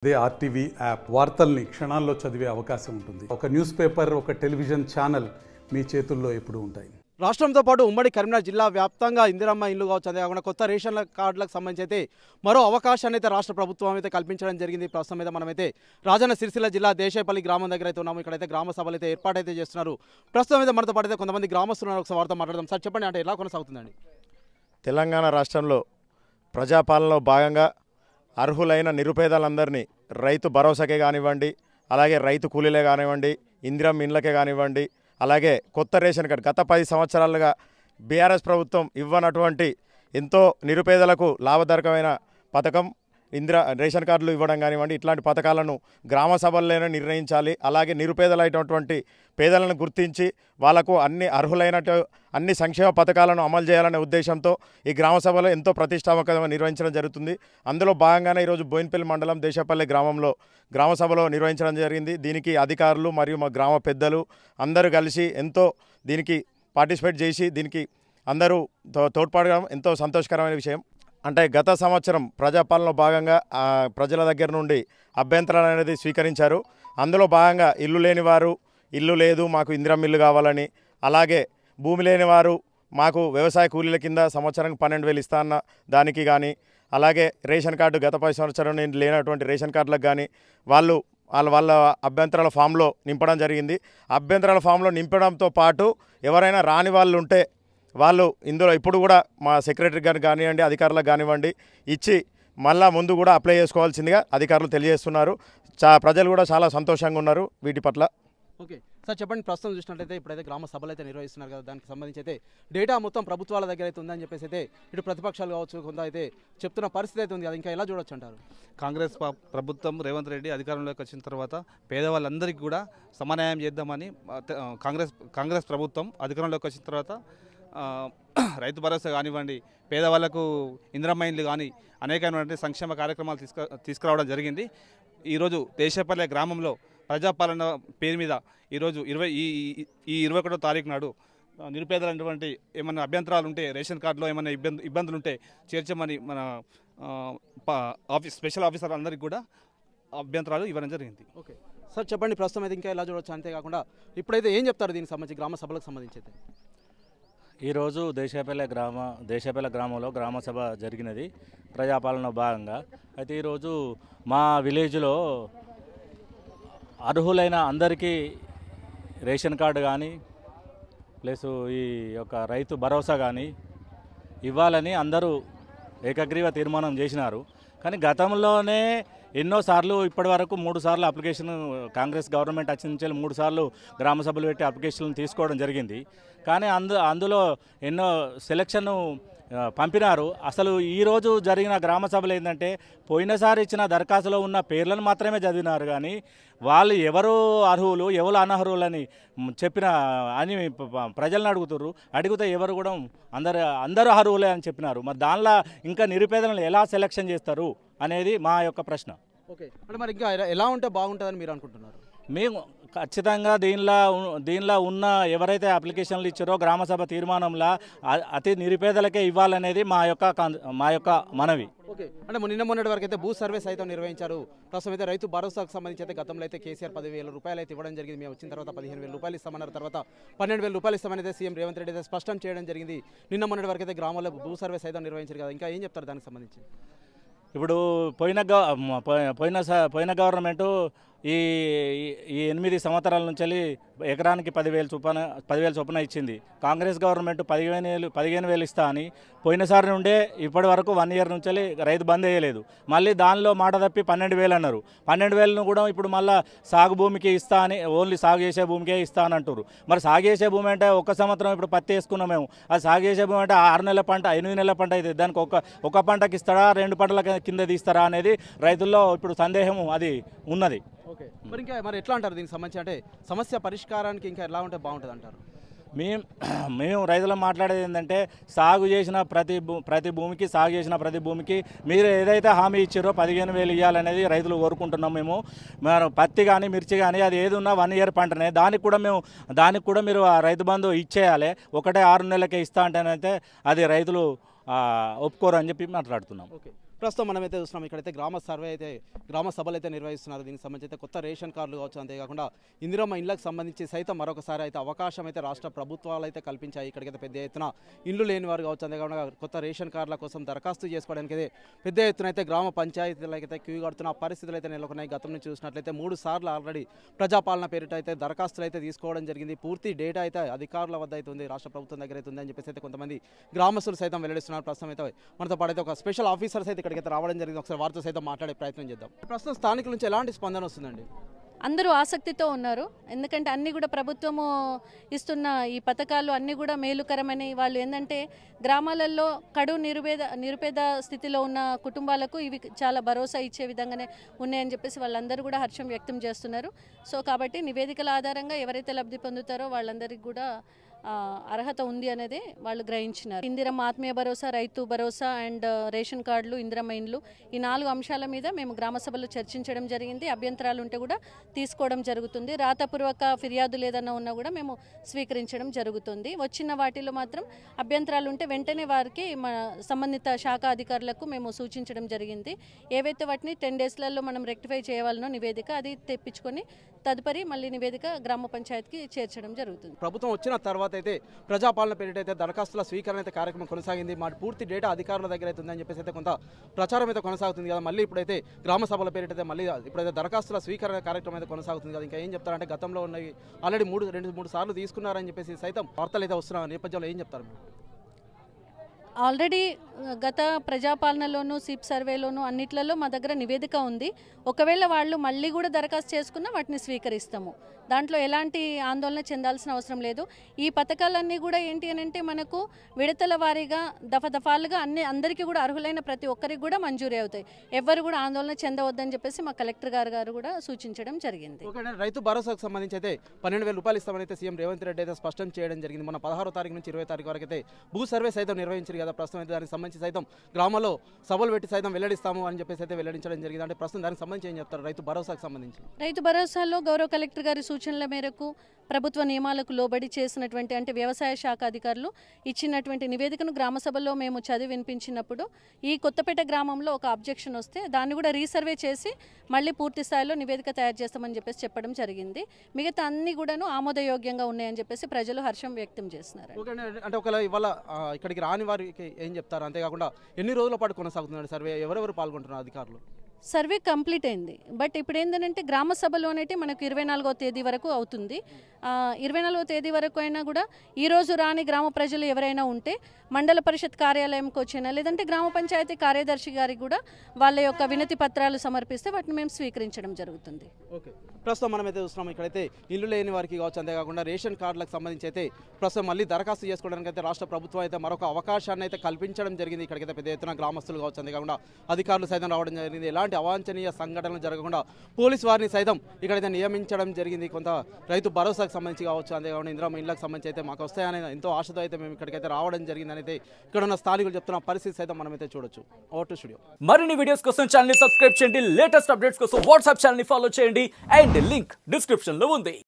అదే RTV app వార్తల్ని క్షణాల్లో చదివే అవకాశం ఉంటుంది. ఒక న్యూస్ పేపర్, ఒక టెలివిజన్ ఛానల్ మీ చేతుల్లో ఎప్పుడూ ఉంటాయి. రాష్ట్రంతో పాటు ఉమ్మడి కరీంనగర్ జిల్లా వ్యాప్తంగా ఇందిరమ్మ ఇల్లు కావచ్చు, అంతేకాకుండా కొత్త రేషన్ కార్డులకు సంబంధించి అయితే మరో అవకాశాన్ని అయితే రాష్ట్ర ప్రభుత్వం అయితే కల్పించడం జరిగింది. ప్రస్తుతం అయితే మనమైతే రాజన్న సిరిసిల్ల జిల్లా దేశాయపల్లి గ్రామం దగ్గర అయితే ఉన్నాము. ఇక్కడైతే గ్రామ సభలు అయితే ఏర్పాటైతే చేస్తున్నారు. ప్రస్తుతం అయితే మనతో పాటు అయితే కొంతమంది గ్రామస్తులు ఒకసారి వారితో మాట్లాడదాం. సార్ చెప్పండి, అంటే ఎలా కొనసాగుతుందండి? తెలంగాణ రాష్ట్రంలో ప్రజాపాలనలో భాగంగా అర్హులైన నిరుపేదలందరినీ రైతు భరోసాకే కానివ్వండి, అలాగే రైతు కూలీలే కానివ్వండి, ఇందిరమ్మ ఇండ్లకే కానివ్వండి, అలాగే కొత్త రేషన్ కార్డు గత 10 సంవత్సరాలుగా బీఆర్ఎస్ ప్రభుత్వం ఇవ్వనటువంటి ఎంతో నిరుపేదలకు లాభదాయకమైన పథకం రేషన్ కార్డులు ఇవ్వడం కానివ్వండి, ఇట్లాంటి పథకాలను గ్రామ సభల్లోనే నిర్ణయించాలి. అలాగే నిరుపేదలైనటువంటి పేదలను గుర్తించి వాళ్లకు అన్ని సంక్షేమ పథకాలను అమలు చేయాలనే ఉద్దేశంతో ఈ గ్రామ సభలో ఎంతో ప్రతిష్టాత్మకంగా నిర్వహించడం జరుగుతుంది. అందులో భాగంగానే ఈరోజు బోయినపల్లి మండలం దేశాపల్లి గ్రామంలో గ్రామ సభలో నిర్వహించడం జరిగింది. దీనికి అధికారులు మరియు మా గ్రామ పెద్దలు అందరూ కలిసి ఎంతో దీనికి పార్టిసిపేట్ చేసి దీనికి అందరూ తోడ్పడడం ఎంతో సంతోషకరమైన విషయం. అంటే గత సంవత్సరం ప్రజాపాలనలో భాగంగా ప్రజల దగ్గర నుండి అభ్యంతరాలు అనేది స్వీకరించారు. అందులో భాగంగా ఇల్లు లేని వారు ఇల్లు లేదు మాకు ఇందిరమ్మ ఇల్లు కావాలని, అలాగే భూమి లేని వారు మాకు వ్యవసాయ కూలీల కింద సంవత్సరానికి 12,000 ఇస్తా అన్న దానికి కానీ, అలాగే రేషన్ కార్డు గత 10 సంవత్సరం లేనటువంటి రేషన్ కార్డులకు కానీ వాళ్ళ అభ్యంతరాల ఫామ్లో నింపడం జరిగింది. అభ్యంతరాల ఫామ్లో నింపడంతో పాటు ఎవరైనా రాని వాళ్ళు ఉంటే వాళ్ళు ఇందులో ఇప్పుడు కూడా మా సెక్రటరీ గారికి కానివ్వండి, అధికారులకు కానివ్వండి ఇచ్చి మళ్ళా ముందు కూడా అప్లై చేసుకోవాల్సిందిగా అధికారులు తెలియజేస్తున్నారు. ప్రజలు కూడా చాలా సంతోషంగా ఉన్నారు వీటి పట్ల. ఓకే సార్ చెప్పండి, ప్రస్తుతం చూసినట్లయితే ఇప్పుడైతే గ్రామ సభలు అయితే నిర్వహిస్తున్నారు కదా, దానికి సంబంధించి అయితే డేటా మొత్తం ప్రభుత్వాల దగ్గర అయితే ఉందని చెప్పేసి అయితే ఇటు ప్రతిపక్షాలు కావచ్చు కొంత అయితే చెప్తున్న పరిస్థితి అయితే ఉంది కదా, ఇంకా ఎలా చూడొచ్చు అంటారు? కాంగ్రెస్ ప్రభుత్వం రేవంత్ రెడ్డి అధికారంలోకి వచ్చిన తర్వాత పేదవాళ్ళందరికీ కూడా సమన్యాయం చేద్దామని కాంగ్రెస్ ప్రభుత్వం అధికారంలోకి వచ్చిన తర్వాత రైతు భరోసా కానివ్వండి, పేదవాళ్లకు ఇందిరమ్మ ఇండ్లు కానీ అనేకమైనటువంటి సంక్షేమ కార్యక్రమాలు తీసుకురావడం జరిగింది. ఈరోజు దేశాపల్లె గ్రామంలో ప్రజాపాలన పేరు మీద ఈరోజు 21వ తారీఖు నాడు నిరుపేదలైనటువంటి ఏమైనా అభ్యంతరాలు ఉంటే రేషన్ కార్డులో ఏమైనా ఇబ్బందులు ఉంటే చేర్చమని మన స్పెషల్ ఆఫీసర్ అందరికీ కూడా అభ్యంతరాలు ఇవ్వడం జరిగింది. ఓకే సార్ చెప్పండి, ప్రస్తుతం అయితే ఇంకా ఎలా చూడవచ్చు, అంతేకాకుండా ఇప్పుడైతే ఏం చెప్తారు దీనికి సంబంధించి గ్రామ సభలకు సంబంధించి అయితే? ఈరోజు దేశాపల్లె గ్రామంలో గ్రామ సభ జరిగినది ప్రజాపాలన భాగంగా. అయితే ఈరోజు మా విలేజ్లో అర్హులైన అందరికీ రేషన్ కార్డు కానీ ప్లస్ ఈ యొక్క రైతు భరోసా కానీ ఇవ్వాలని అందరూ ఏకగ్రీవ తీర్మానం చేసినారు. కానీ గతంలోనే ఎన్నోసార్లు ఇప్పటి వరకు 3 సార్లు అప్లికేషన్ కాంగ్రెస్ గవర్నమెంట్ వచ్చిన నుంచి 3 సార్లు గ్రామ సభలు పెట్టి అప్లికేషన్లు తీసుకోవడం జరిగింది. కానీ అందులో ఎన్నో సెలక్షన్ పంపినారు. అసలు ఈరోజు జరిగిన గ్రామ సభలు ఏంటంటే పోయినసారి ఇచ్చిన దరఖాస్తులో ఉన్న పేర్లను మాత్రమే చదివినారు, కానీ వాళ్ళు ఎవరు అర్హులు ఎవరు అనర్హులని చెప్పిన అని ప్రజలను అడిగితే ఎవరు కూడా అందరూ అర్హులే అని చెప్పినారు. మరి దానిలో ఇంకా నిరుపేదలను ఎలా సెలక్షన్ చేస్తారు అనేది మా యొక్క ప్రశ్న. ఓకే అంటే మరి ఇంకా ఎలా ఉంటే బాగుంటుందని మీరు అనుకుంటున్నారు? మేము ఖచ్చితంగా దీనిలో ఉన్న ఎవరైతే అప్లికేషన్లు ఇచ్చారో గ్రామ సభ తీర్మానంలో అతి నిరుపేదలకే ఇవ్వాలనేది మా యొక్క మనవి. ఓకే అంటే నిన్న మొన్నటి వరకు అయితే భూ సర్వే సైతం నిర్వహించారు. ప్రస్తుతం అయితే రైతు భరోసాకు సంబంధించి అయితే గతంలో అయితే కేసీఆర్ 10,000 రూపాయలు అయితే ఇవ్వడం జరిగింది. మేము వచ్చిన తర్వాత 15,000 రూపాయలు ఇస్తామన్నారు. తర్వాత 12,000 రూపాయలు ఇస్తామని అయితే సీఎం రేవంత్ రెడ్డి అయితే స్పష్టం చేయడం జరిగింది. నిన్న మొన్నటి వరకు అయితే గ్రామాల్లో భూ సర్వే సైతం నిర్వహించారు కదా, ఇంకా ఏం చెప్తారు దానికి సంబంధించి? ఇప్పుడు పోయిన గవర్నమెంటు ఈ 8 సంవత్సరాల నుంచి ఎకరానికి 10,000 చొప్పున ఇచ్చింది. కాంగ్రెస్ గవర్నమెంట్ 15,000 ఇస్తా అని పోయినసారి నుండే ఇప్పటి వరకు 1 ఇయర్ నుంచి రైతు బంద్ వేయలేదు. మళ్ళీ దానిలో మాట తప్పి 12,000 అన్నారు. 12,000ను కూడా ఇప్పుడు మళ్ళీ సాగు భూమికి ఇస్తా అని, ఓన్లీ సాగు చేసే భూమికే ఇస్తా అని అంటారు. మరి సాగు చేసే భూమి అంటే ఒక సంవత్సరం ఇప్పుడు పత్తి వేసుకున్నాం మేము, అది సాగు చేసే భూమి అంటే 6 నెలల పంట 8 నెలల పంట అయితే దానికి ఒక పంటకి ఇస్తారా 2 పంటల కింద తీస్తారా అనేది రైతుల్లో ఇప్పుడు సందేహం అది ఉన్నది. ఓకే మరి ఇంకా ఎట్లా అంటారు దీనికి సంబంధించి, అంటే సమస్య పరిష్కారానికి ఇంకా ఎలా ఉంటే బాగుంటుంది అంటారు? మేము రైతులు మాట్లాడేది ఏంటంటే సాగు చేసిన ప్రతి భూమికి మీరు ఏదైతే హామీ ఇచ్చారో 15,000 ఇవ్వాలనేది రైతులు కోరుకుంటున్నాం. మేము పత్తి కానీ మిర్చి కానీ అది ఏది ఉన్నా 1 ఇయర్ పంటనే, దానికి కూడా మీరు రైతు బంధు ఇచ్చేయాలి. ఒకటే 6 నెలలకే ఇస్తా అంటేనైతే అది రైతులు ఒప్పుకోరు అని చెప్పి మాట్లాడుతున్నాం. ఓకే ప్రస్తుతం మనమైతే చూస్తున్నాం ఇక్కడైతే గ్రామ సభలు అయితే నిర్వహిస్తున్నారు. దీనికి సంబంధించి అయితే కొత్త రేషన్ కార్డులు కావచ్చు, అంతేకాకుండా ఇందిరమ్మ ఇండ్లకు సంబంధించి సైతం మరొకసారి అయితే అవకాశం అయితే రాష్ట్ర ప్రభుత్వాలు అయితే కల్పించాయి. ఇక్కడికైతే పెద్ద ఎత్తున ఇండ్లు లేని వారు కావచ్చు, అంతేకాకుండా కొత్త రేషన్ కార్డుల కోసం దరఖాస్తు చేసుకోవడానికి అయితే పెద్ద ఎత్తున అయితే గ్రామ పంచాయతీలకైతే క్యూ కడుతున్న పరిస్థితులు అయితే నెలకొన్నాయి. గతం నుంచి చూసినట్లయితే 3 సార్లు ఆల్రెడీ ప్రజాపాలన పేరిట అయితే దరఖాస్తులు అయితే తీసుకోవడం జరిగింది. పూర్తి డేటా అయితే అధికారుల వద్ద అయితే ఉంది, రాష్ట్ర ప్రభుత్వం దగ్గర అయితే ఉంది అని చెప్పేసి అయితే కొంతమంది గ్రామస్తులు సైతం వెల్లడిస్తున్నారు. ప్రస్తుతం అయితే మనతో పాటు అయితే ఒక స్పెషల్ ఆఫీసర్స్ అయితే ఇక్కడికి రావడం జరిగింది. ఒకసారి వారితో సైతం మాట్లాడే ప్రయత్నం చేద్దాం. ప్రస్తుతం స్థానికుల నుంచి ఎలాంటి స్పందన వస్తుందండి? అందరూ ఆసక్తితో ఉన్నారు. ఎందుకంటే అన్నీ కూడా ప్రభుత్వము ఇస్తున్న ఈ పథకాలు అన్నీ కూడా మేలుకరమని, వాళ్ళు ఏంటంటే గ్రామాలలో కడు నిరుపేద స్థితిలో ఉన్న కుటుంబాలకు ఇవి చాలా భరోసా ఇచ్చే విధంగానే ఉన్నాయని చెప్పేసి వాళ్ళందరూ కూడా హర్షం వ్యక్తం చేస్తున్నారు. సో కాబట్టి నివేదికల ఆధారంగా ఎవరైతే లబ్ధి పొందుతారో వాళ్ళందరికీ కూడా అర్హత ఉంది అనేది వాళ్ళు గ్రహించినారు. ఇందిరమ్మ ఆత్మీయ భరోసా, రైతు భరోసా అండ్ రేషన్ కార్డులు, ఇందిరమ్మ ఇండ్లు, ఈ 4 అంశాల మీద మేము గ్రామ సభలో చర్చించడం జరిగింది. అభ్యంతరాలు ఉంటే కూడా తీసుకోవడం జరుగుతుంది. రాతపూర్వక ఫిర్యాదులు ఏదైనా ఉన్నా కూడా మేము స్వీకరించడం జరుగుతుంది. వచ్చిన వాటిలో మాత్రం అభ్యంతరాలు ఉంటే వెంటనే వారికి సంబంధిత శాఖ అధికారులకు మేము సూచించడం జరిగింది. ఏవైతే వాటిని 10 డేస్లలో మనం రెక్టిఫై చేయవాలనో నివేదిక అది తెప్పించుకొని తదుపరి మళ్ళీ నివేదిక గ్రామ పంచాయతీకి చేర్చడం జరుగుతుంది. ప్రభుత్వం వచ్చిన తర్వాత అయితే ప్రజాపాలన పేరిట అయితే దరఖాస్తుల స్వీకరణ అయితే కార్యక్రమం కొనసాగింది. మా పూర్తి డేటా అధికారుల దగ్గర అయితే ఉందని చెప్పేసి అయితే కొంత ప్రచారం అయితే కొనసాగుతుంది కదా. మళ్ళీ ఇప్పుడైతే గ్రామ సభల పేరిట అయితే మళ్ళీ ఇప్పుడైతే దరఖాస్తుల స్వీకరణ కార్యక్రమం అయితే కొనసాగుతుంది కదా. ఇంకా ఏం చెప్తారంటే గతంలో ఉన్నవి ఆల్రెడీ 2-3 సార్లు తీసుకున్నారని చెప్పేసి సైతం వార్తలు అయితే వస్తున్న నేపథ్యంలో ఏం చెప్తారు? ఆల్రెడీ గత ప్రజాపాలనలోను సిప్ సర్వేలోను అన్నిట్లలో మా దగ్గర నివేదిక ఉంది. ఒకవేళ వాళ్ళు మళ్ళీ కూడా దరఖాస్తు చేసుకున్నా వాటిని స్వీకరిస్తాము. దాంట్లో ఎలాంటి ఆందోళన చెందాల్సిన అవసరం లేదు. ఈ పథకాలన్నీ కూడా ఏంటి అని అంటే మనకు విడతల వారీగా దఫాలుగా అందరికీ కూడా అర్హులైన ప్రతి ఒక్కరికి కూడా మంజూరీ అవుతాయి. ఎవరు కూడా ఆందోళన చెందవద్దని చెప్పేసి మా కలెక్టర్ గారు కూడా సూచించడం జరిగింది. రైతు భరోసాకు సంబంధించి అయితే 12,000 రూపాయలు ఇస్తామని అయితే సీఎం రేవంత్ రెడ్డి అయితే స్పష్టం చేయడం జరిగింది. మన 16వ తారీఖు నుంచి 20వ తారీఖు వరకు అయితే భూ సర్వే సైతం నిర్వహించారు కదా. ప్రస్తుతం అయితే దానికి సంబంధించి సైతం గ్రామాల్లో సభలు పెట్టి సైతం వెల్లడిస్తాము అని చెప్పేసి అయితే వెల్లడించడం జరిగింది. అంటే ప్రస్తుతం దానికి సంబంధించి ఏం చెప్తారు రైతు భరోసాకు సంబంధించి? రైతు భరోసాలో గౌరవ కలెక్టర్ గారి సూచనల మేరకు ప్రభుత్వ నియమాలకు లోబడి చేసినటువంటి అంటే వ్యవసాయ శాఖ అధికారులు ఇచ్చినటువంటి నివేదికను గ్రామ సభలో మేము చదివి వినిపించినప్పుడు ఈ కొత్తపేట గ్రామంలో ఒక అబ్జెక్షన్ వస్తే దాన్ని కూడా రీసర్వే చేసి మళ్ళీ పూర్తి స్థాయిలో నివేదిక తయారు చేస్తామని చెప్పేసి చెప్పడం జరిగింది. మిగతా అన్ని కూడాను ఆమోదయోగ్యంగా ఉన్నాయని చెప్పేసి ప్రజలు హర్షం వ్యక్తం చేస్తున్నారు. అంటే ఒకవేళ ఇవాళ ఇక్కడికి రాని వారికి ఏం చెప్తారు? అంతేకాకుండా ఎన్ని రోజుల పాటు కొనసాగుతున్నాడు సర్వే? ఎవరెవరు పాల్గొంటున్నారు అధికారులు? సర్వే కంప్లీట్ అయింది. బట్ ఇప్పుడు ఏంటంటే గ్రామ సభలోనైతే మనకు 24వ తేదీ వరకు అవుతుంది. 24వ తేదీ వరకు అయినా కూడా ఈరోజు రాని గ్రామ ప్రజలు ఎవరైనా ఉంటే మండల పరిషత్ కార్యాలయంకి వచ్చినా లేదంటే గ్రామ పంచాయతీ కార్యదర్శి గారికి కూడా వాళ్ళ యొక్క వినతి పత్రాలు సమర్పిస్తే వాటిని మేము స్వీకరించడం జరుగుతుంది. ఓకే, ప్రస్తుతం మనమైతే చూస్తున్నాం ఇక్కడైతే ఇల్లు లేని వారికి కావచ్చు, అంతేకాకుండా రేషన్ కార్డులకు సంబంధించి అయితే ప్రస్తుతం మళ్ళీ దరఖాస్తు చేసుకోవడానికి అయితే రాష్ట్ర ప్రభుత్వం అయితే మరొక అవకాశాన్ని అయితే కల్పించడం జరిగింది. ఇక్కడికైతే పెద్ద ఎత్తున గ్రామస్తులు కావచ్చు, అంతేకాకుండా అధికారులు సైతం రావడం జరిగింది. ఎలాంటి అవాంఛనీయ సంఘటనలు జరగకుండా పోలీసు వారిని సైతం ఇక్కడైతే నియమించడం జరిగింది. కొంత రైతు భరోసాకు సంబంధించి కావచ్చు, అంతేకాకుండా ఇందిరమ్మ ఇళ్లకు సంబంధించి అయితే మాకు వస్తాయని ఎంతో ఆశతో అయితే మేము ఇక్కడికైతే రావడం జరిగిందని అయితే ఇక్కడ ఉన్న స్థానికులు చెప్తున్న పరిస్థితి సైతం మనమైతే చూడొచ్చు. Over to studio. మరిన్ని వీడియోస్ కోసం ఛానల్ ని సబ్స్క్రైబ్ చేయండి. లేటెస్ట్ అప్డేట్స్ కోసం వాట్సాప్ ఛానల్ ని ఫాలో చేయండి. అండ్ లింక్ డిస్క్రిప్షన్ లో ఉంది.